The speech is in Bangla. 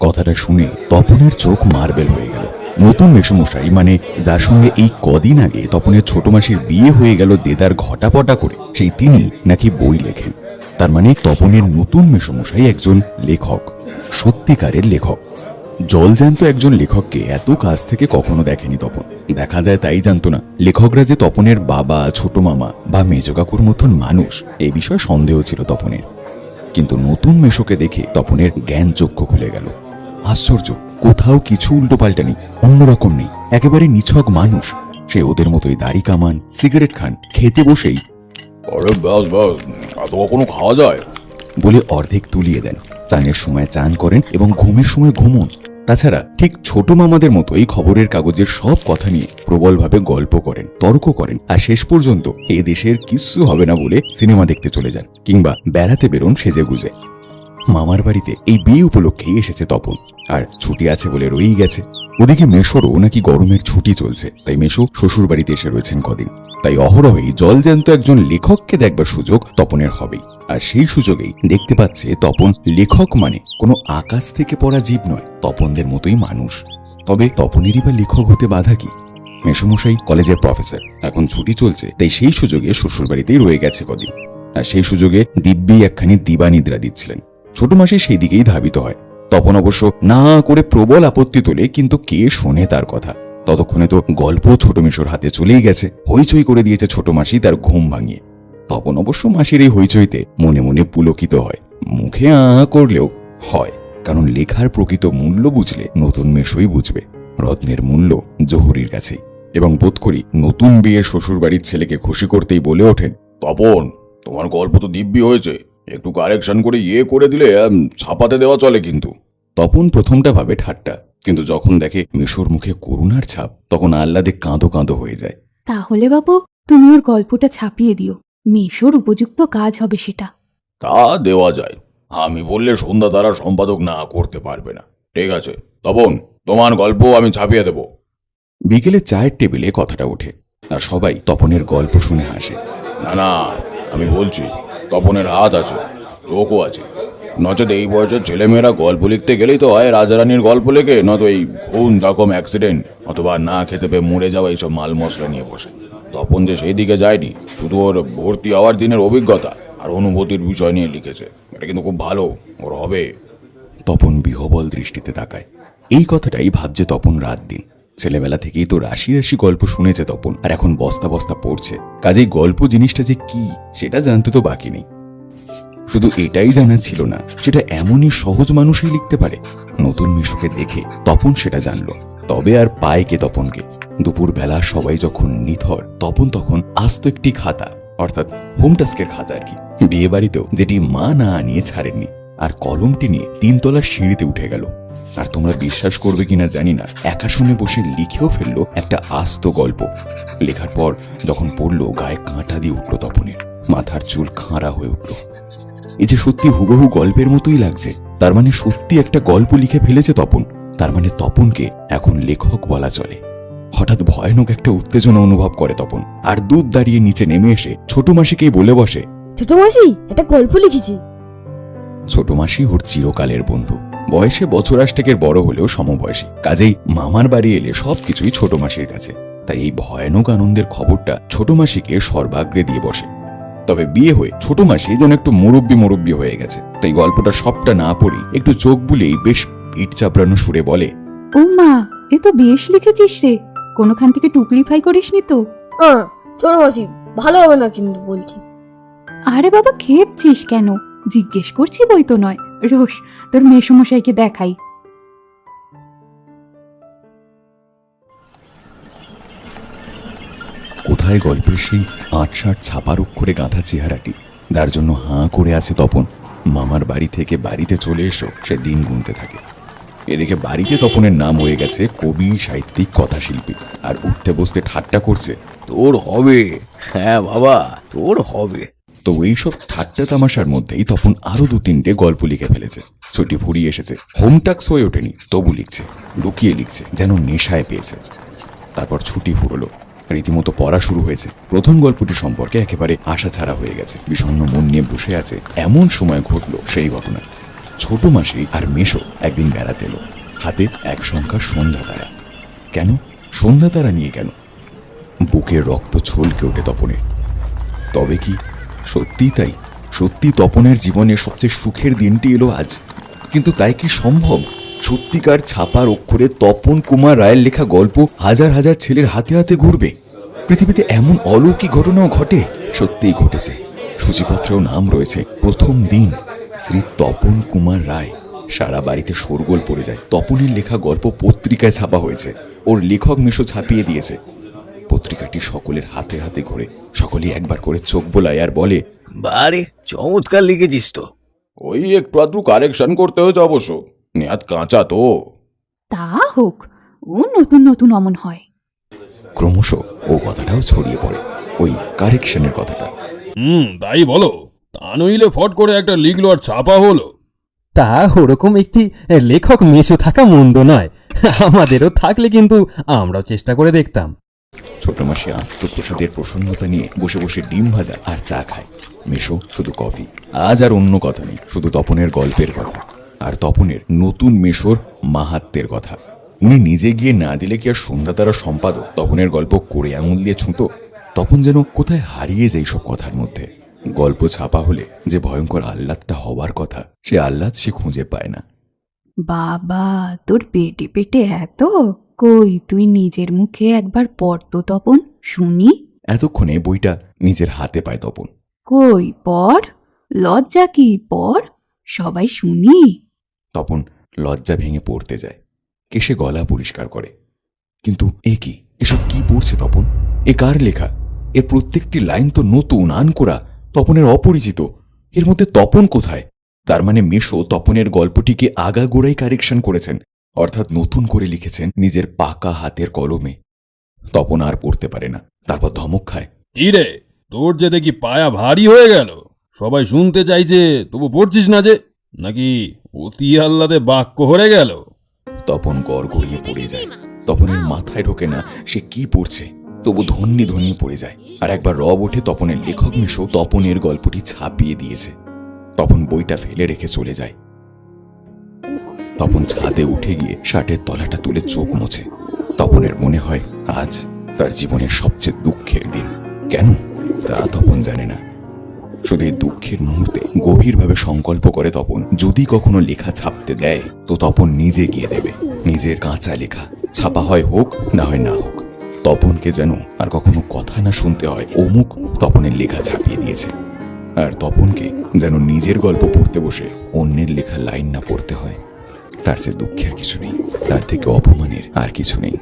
কথাটা শুনে তপনের চোখ মার্বেল হয়ে গেল। নতুন মেসোমশাই, মানে যার সঙ্গে এই কদিন আগে তপনের ছোট মাসির বিয়ে হয়ে গেল দেদার ঘটাপটা করে, সেই তিনি নাকি বই লেখেন। তার মানে তপনের নতুন মেসোমশাই একজন লেখক, সত্যিকারের লেখক। জলজ্যান্ত একজন লেখককে এত কাছ থেকে কখনো দেখেনি তপন। দেখা যায় তাই জানতো না লেখকরা যে তপনের বাবা, ছোট মামা বা মেজ কাকুর মতন মানুষ, এ বিষয়ে সন্দেহ ছিল তপনের। কিন্তু নতুন মেশোকে দেখে তপনের জ্ঞান চক্ষু খুলে গেল। আশ্চর্য, কোথাও কিছু উল্টোপাল্টা নেই, অন্যরকম নেই, একেবারে নিছক মানুষ। সে ওদের মতোই দাড়ি কামান, সিগারেট খান, খেতে বসেই আরে ব্যাস ব্যাস, এত কখনো খাওয়া যায় বলে অর্ধেক তুলিয়ে দেন। চানের সময় চান করেন এবং ঘুমের সময় ঘুমন। তাছাড়া ঠিক ছোট মামাদের মতোই খবরের কাগজের সব কথা নিয়ে প্রবলভাবে গল্প করেন, তর্ক করেন, আর শেষ পর্যন্ত এ দেশের কিচ্ছু হবে না বলে সিনেমা দেখতে চলে যান কিংবা বেড়াতে বেরোন সেজে গুজে। মামার বাড়িতে এই বিয়ে উপলক্ষেই এসেছে তপন, আর ছুটি আছে বলে রয়েই গেছে। ওদিকে মেশোরও নাকি গরমের ছুটি চলছে, তাই মেশো শ্বশুর বাড়িতে এসে রয়েছেন কদিন। তাই অহরহই জলজ্যান্ত একজন লেখককে দেখবার সুযোগ তপনের হবেই। আর সেই সুযোগেই দেখতে পাচ্ছে তপন লেখক মানে কোনো আকাশ থেকে পড়া জীব নয়, তপনদের মতোই মানুষ। তবে তপনেরই বা লেখক হতে বাধা কি? মেসোমশাই কলেজের প্রফেসর, এখন ছুটি চলছে, তাই সেই সুযোগে শ্বশুর বাড়িতেই রয়ে গেছে কদিন। আর সেই সুযোগে দিব্যি একখানি দিবানিদ্রা দিচ্ছিলেন। ছোট মাসি সেই দিকেই ধাবিত হয়। তপন অবশ্য না করে প্রবল আপত্তি তোলে, কিন্তু কে শোনে তার কথা? ততক্ষণে তো গল্প ছোট মেশোর হাতে চলেই গেছে। হইচই করে দিয়েছে ছোট মাসি তার ঘুম ভাঙিয়ে। তপন অবশ্য মাসির এই হইচইতে মনে মনে পুলকিত হয়, মুখে করলেও হয়। কারণ লেখার প্রকৃত মূল্য বুঝলে নতুন মেশোই বুঝবে রত্নের মূল্য জহুরির কাছেই। এবং বোধ করি নতুন বিয়ে শ্বশুর বাড়ির ছেলেকে খুশি করতেই বলে ওঠেন, তপন, তোমার গল্প তো দিব্যি হয়েছে, একটু কারেকশন করে করে দিলে ছাপাতে দেওয়া চলে। কিন্তু তপন প্রথমটা ভাবে ঠাট্টা, কিন্তু যখন দেখে মেশোর মুখে করুণার ছাপ, তখন আহ্লাদে কাঁদো কাঁদো হয়ে যায়। তাহলে বাবু, তুমি ওর গল্পটা ছাপিয়ে দিও, মেশোর উপযুক্ত কাজ হবে সেটা। তা দেওয়া যায়, আমি বললে সন্ধ্যা তারা সম্পাদক না করতে পারবে না। ঠিক আছে তপন, তোমার গল্প আমি ছাপিয়ে দেব। বিকেলে চায়ের টেবিলে কথাটা ওঠে, আর সবাই তপনের গল্প শুনে হাসে। না না, আমি বলছি, তপনের হাত আছে, চোখও আছে। নচেত এই বয়সের ছেলেমেয়েরা গল্প লিখতে গেলেই তো হয় রাজারানীর গল্প লেখে, নয়তো এই খুন, জখম, অ্যাক্সিডেন্ট অথবা না খেতে পেয়ে মরে যাওয়া এইসব মাল মশলা নিয়ে বসে। তপন যে সেই দিকে যায়নি, শুধু ওর ভর্তি হওয়ার দিনের অভিজ্ঞতা আর অনুভূতির বিষয় নিয়ে লিখেছে। এটা কিন্তু খুব ভালো, ওর হবে। তপন বিহবল দৃষ্টিতে তাকায়। এই কথাটাই ভাবছে তপন রাত দিন। ছেলেবেলা থেকেই তো রাশি রাশি গল্প শুনেছে তপন, আর এখন বস্তা বস্তা পড়ছে। কাজেই গল্প জিনিসটা যে কি সেটা জানতে তো বাকি নেই। শুধু এটাই জানা ছিল না সেটা এমনই সহজ মানুষই লিখতে পারে। নতুন মেশোকে দেখে তপন সেটা জানলো। তবে আর পায় কে তপনকে? দুপুর বেলা সবাই যখন নিথর, তপন তখন আস্ত একটি খাতা, অর্থাৎ হোম টাস্কের খাতা আর কি, বিয়ে বাড়িতেও যেটি মা না আনিয়ে ছাড়েননি, আর কলমটি নিয়ে 3 তলার সিঁড়িতে উঠে গেল। আর তোমরা বিশ্বাস করবে কিনা জানি না, একা শুনে বসে লিখেও ফেললো একটা আস্ত গল্প। লেখার পর যখন পড়লো, গায়ে কাঁটা দিয়ে উঠল তপনের, মাথার চুল খাঁড়া হয়ে উঠল। এই যে সত্যি হুবহু গল্পের মতোই লাগছে, তার মানে সত্যি একটা গল্প লিখে ফেলেছে তপন। তার মানে তপনকে এখন লেখক বলা চলে। হঠাৎ ভয়ানক একটা উত্তেজনা অনুভব করে তপন, আর দুধ দাঁড়িয়ে নিচে নেমে এসে ছোট মাসিকেই বলে বসে, ছোট মাসি, একটা গল্প লিখেছি। ছোট মাসি ওর চিরকালের বন্ধু, বয়সে বছর 8 বড় হলেও সমবয়সী। কাজেই মামার বাড়ি এলে সবকিছুই ছোট মাসির কাছে। তাই এই ভয়ানক আনন্দের খবরটা ছোট মাসিকে সর্বাগ্রে দিয়ে বসে। তবে বিয়ে হয়ে ছোট মাসি যেন একটু মুরব্বি হয়ে গেছে। তাই গল্পটা সবটা না পড়ি একটু চোখ বুলেই বেশ পিঠ চাপড়ানো সুরে বলে, ও মা, এ তো বেশ লিখেছিস রে, কোনোখান থেকে টুকলিফাই করিসনি তো? ছোট মাসি, ভালো হবে না কিন্তু বলছি। আরে বাবা, খেপছিস কেন? জিজ্ঞেস করছি বই তো নয়। রোশ, তোর মেসোমশাইকে দেখাই। কোথায় গল্পের সেই 8-60 ছাপার অক্ষরে গাঁথা চেহারাটি, যার জন্য হাঁ করে আছে তপন? মামার বাড়ি থেকে বাড়িতে চলে এসো সে দিন গুনতে থাকে। এদিকে বাড়িতে তপনের নাম হয়ে গেছে কবি, সাহিত্যিক, কথাশিল্পী, আর উঠতে বসতে ঠাট্টা করছে, তোর হবে, হ্যাঁ বাবা, তোর হবে। তো এইসব ঠাট্টা তামাশার মধ্যেই তপন আরো 2-3টে গল্প লিখে ফেলেছে। ছুটি ফুরিয়ে এসেছে, হোমটাক্স হয়ে ওঠেনি, তবু লিখছে, লুকিয়ে লিখছে, যেন নেশায় পেয়েছে। তারপর ছুটি ফুরলো, রীতিমতো পড়া শুরু হয়েছে। প্রথম গল্পটি সম্পর্কে একেবারে আশা ছাড়া হয়ে গেছে। বিষণ্ণ মন নিয়ে বসে আছে, এমন সময় ঘটল সেই ঘটনা। ছোট মাসি আর মেশো একদিন বেড়াতে এলো, হাতে এক সংখ্যা সন্ধ্যা তারা। কেন সন্ধ্যা তারা নিয়ে কেন? বুকের রক্ত ছলকে ওঠে তপনের। তবে কি সত্যি তাই? সত্যি তপনের জীবনের সবচেয়ে সুখের দিনটি এলো আজ? কিন্তু তাই কি সম্ভব? সত্যিকার ছাপার অক্ষরে তপন কুমার রায়ের লেখা গল্প হাজার হাজার ছেলের হাতে হাতে ঘুরবে? পৃথিবীতে এমন অলৌকিক ঘটনাও ঘটে? সত্যিই ঘটেছে। সূচিপত্রেও নাম রয়েছে, প্রথম দিন শ্রী তপন কুমার রায়। সারা বাড়িতে শোরগোল পড়ে যায়। তপনের লেখা গল্প পত্রিকায় ছাপা হয়েছে, ওর লেখক মেশো ছাপিয়ে দিয়েছে। পত্রিকাটি সকলের হাতে হাতে ঘোরে, সকলেই একবার করে চোখ বোলায় আর বলে, বারে চমৎকার লিখেছিস তো। ওই একটু আধটু কারেকশন করতে হয়েছে অবশ্য, নেহাত কাঁচা তো। তা হোক, ও নতুন নতুন অমন হয়। ক্রমশ ও কথাটাও ছড়িয়ে পড়ে, ওই কারেকশনের কথাটা। তাই বলো, তা নইলে ফট করে একটা লিখলো আর ছাপা হলো। তা ওরকম একটি লেখক মেশো থাকা মন্দ নয়, আমাদেরও থাকলে কিন্তু আমরাও চেষ্টা করে দেখতাম। ছোট মাসি আত্মপ্রসাদের প্রসন্নতা নিয়ে বসে বসে ডিম ভাজা আর চা খায়। মেশো শুধু কফি। আজ আর অন্য কথা নেই, শুধু তপনের গল্পের কথা, আর তপনের নতুন মেশোর মাহাত্ম্যের কথা। উনি নিজে গিয়ে না দিলে কি আর সন্ধ্যা তারা সম্পাদক তপনের গল্প করে আঙুল দিয়ে ছুঁতো? তপন যেন কোথায় হারিয়ে যায় সব কথার মধ্যে। গল্প ছাপা হলে যে ভয়ঙ্কর আহ্লাদটা হবার কথা, সে আহ্লাদ সে খুঁজে পায় না। বাবা, তোর পেটে পেটে এত? কই তুই নিজের মুখে একবার পড় তো তপন, শুনি। এতক্ষণে বইটা নিজের হাতে পায় তপন। কই পড়, লজ্জা কি, পড়, সবাই শুনি। তপন লজ্জা ভেঙে পড়তে যায়, কেশে গলা পরিষ্কার করে। কিন্তু এ কি, এসব কি পড়ছে তপন? এ কার লেখা? এর প্রত্যেকটি লাইন তো নতুন, আনকোরা, তপনের অপরিচিত। এর মধ্যে তপন কোথায়? তার মানে মেশো তপনের গল্পটিকে আগাগোড়াই কারেকশন করেছেন, অর্থাৎ নতুন করে লিখেছেন নিজের পাকা হাতের কলমে। তপন আর পড়তে পারে না, তারপর ধমক খায়। কি রে, তোর যে দেখি পায়া ভারী হয়ে গেল, সবাই শুনতে চাইছে তবু পড়ছিস না যে, নাকি অতি আহ্লাদে বাক্য হরে গেল? তপন গড়গড়িয়ে পড়ে যায়। তপনের মাথায় ঢোকে না সে কি পড়ছে, তবু ধন্যে ধন্যে পড়ে যায়। আর একবার রব ওঠে, তপনের লেখক মেশো তপনের গল্পটি ছাপিয়ে দিয়েছে। তপন বইটা ফেলে রেখে চলে যায়। তপন ছাদে উঠে গিয়ে শার্টের তলাটা তুলে চোখ মোছে। তপনের মনে হয় আজ তার জীবনের সবচেয়ে দুঃখের দিন। কেন তা তপন জানে না। শুধু এই দুঃখের মুহূর্তে গভীরভাবে সংকল্প করে তপন, যদি কখনো লেখা ছাপতে দেয় তো তপন নিজে গিয়ে দেবে। নিজের কাঁচা লেখা ছাপা হয় হোক, না হয় না হোক, তপনকে যেন আর কখনো কথা না শুনতে হয় অমুক তপনের লেখা ছাপিয়ে দিয়েছে। আর তপনকে যেন নিজের গল্প পড়তে বসে অন্যের লেখা লাইন না পড়তে হয়। তার সে দুঃখের কিছু নেই, তার থেকে অপমানের আর কিছু নেই।